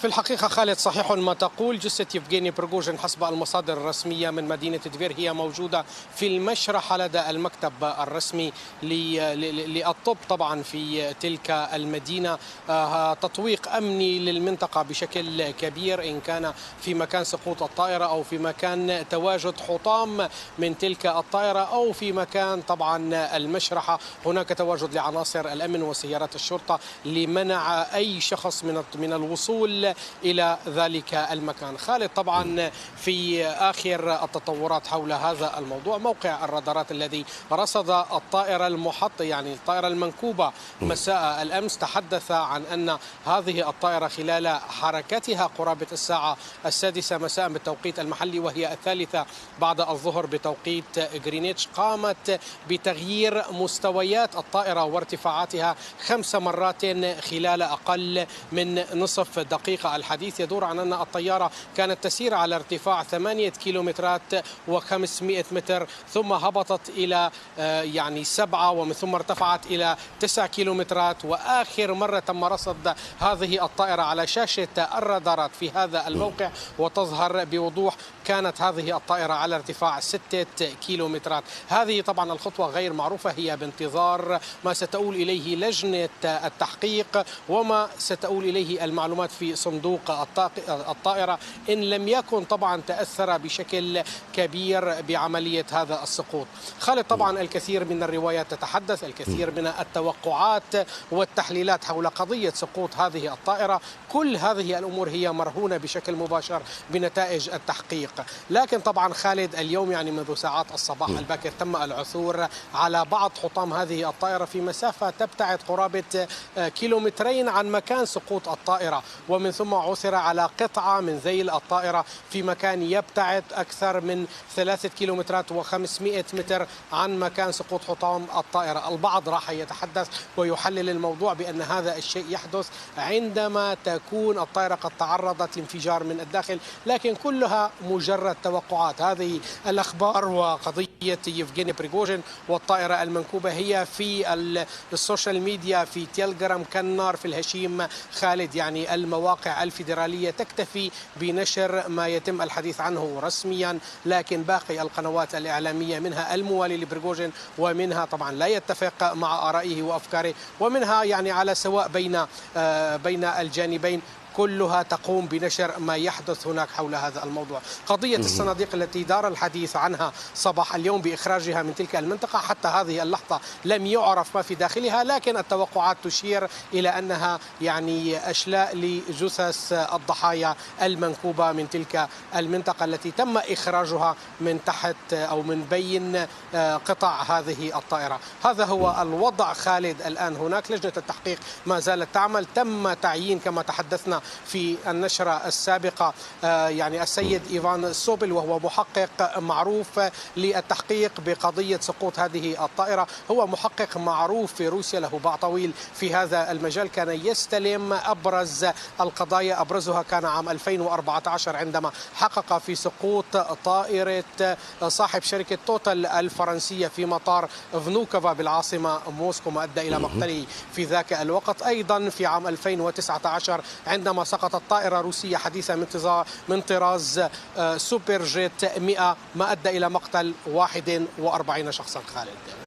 في الحقيقة خالد صحيح ما تقول. جثة يفغيني بريغوجين حسب المصادر الرسمية من مدينة تفير هي موجودة في المشرحة لدى المكتب الرسمي للطب طبعا في تلك المدينة. تطويق أمني للمنطقة بشكل كبير، إن كان في مكان سقوط الطائرة أو في مكان تواجد حطام من تلك الطائرة أو في مكان طبعا المشرحة. هناك تواجد لعناصر الأمن وسيارات الشرطة لمنع أي شخص من الوصول إلى ذلك المكان. خالد طبعا في آخر التطورات حول هذا الموضوع، موقع الرادارات الذي رصد الطائرة المحطة يعني الطائرة المنكوبة مساء الأمس تحدث عن أن هذه الطائرة خلال حركتها قرابة الساعة 6 مساء بالتوقيت المحلي وهي 3 بعد الظهر بتوقيت غرينتش قامت بتغيير مستويات الطائرة وارتفاعاتها 5 مرات خلال أقل من نصف دقيقة. الحديث يدور عن أن الطيارة كانت تسير على ارتفاع 8 كيلومترات و500 متر، ثم هبطت إلى 7 ومن ثم ارتفعت إلى 9 كيلومترات. وآخر مرة تم رصد هذه الطائرة على شاشة الرادارات في هذا الموقع وتظهر بوضوح كانت هذه الطائرة على ارتفاع 6 كيلومترات. هذه طبعا الخطوة غير معروفة، هي بانتظار ما ستؤول إليه لجنة التحقيق وما ستؤول إليه المعلومات في صندوق الطائرة، إن لم يكن طبعا تأثر بشكل كبير بعملية هذا السقوط. خالد طبعا الكثير من الروايات تتحدث، الكثير من التوقعات والتحليلات حول قضية سقوط هذه الطائرة. كل هذه الأمور هي مرهونة بشكل مباشر بنتائج التحقيق. لكن طبعا خالد اليوم منذ ساعات الصباح الباكر تم العثور على بعض حطام هذه الطائرة في مسافة تبتعد قرابة كيلومترين عن مكان سقوط الطائرة، ومن ثم عثر على قطعة من ذيل الطائرة في مكان يبتعد أكثر من 3 كيلومترات و500 متر عن مكان سقوط حطام الطائرة. البعض راح يتحدث ويحلل الموضوع بأن هذا الشيء يحدث عندما تكون الطائرة قد تعرضت لانفجار من الداخل، لكن كلها مجرد توقعات. هذه الأخبار وقضية يفغيني بريغوجين والطائرة المنكوبة هي في السوشيال ميديا في تيليجرام كالنار في الهشيم. خالد المواقع الفيدرالية تكتفي بنشر ما يتم الحديث عنه رسميا، لكن باقي القنوات الإعلامية منها الموالي لبريغوجين ومنها طبعا لا يتفق مع آرائه وأفكاره ومنها على سواء بين الجانبين، كلها تقوم بنشر ما يحدث هناك حول هذا الموضوع. قضية الصناديق التي دار الحديث عنها صباح اليوم بإخراجها من تلك المنطقة حتى هذه اللحظة لم يعرف ما في داخلها، لكن التوقعات تشير إلى أنها أشلاء لجثث الضحايا المنكوبة من تلك المنطقة التي تم إخراجها من تحت أو من بين قطع هذه الطائرة. هذا هو الوضع خالد الآن. هناك لجنة التحقيق ما زالت تعمل، تم تعيين كما تحدثنا في النشرة السابقة السيد إيفان سوبل، وهو محقق معروف للتحقيق بقضية سقوط هذه الطائرة. هو محقق معروف في روسيا، له باع طويل في هذا المجال، كان يستلم أبرز القضايا. أبرزها كان عام 2014 عندما حقق في سقوط طائرة صاحب شركة توتال الفرنسية في مطار فنوكوفا بالعاصمة موسكو، ما أدى إلى مقتله في ذاك الوقت. أيضا في عام 2019 عندما سقطت طائرة روسية حديثة من طراز سوبر جيت 100 ما أدى إلى مقتل 41 شخصا. خالد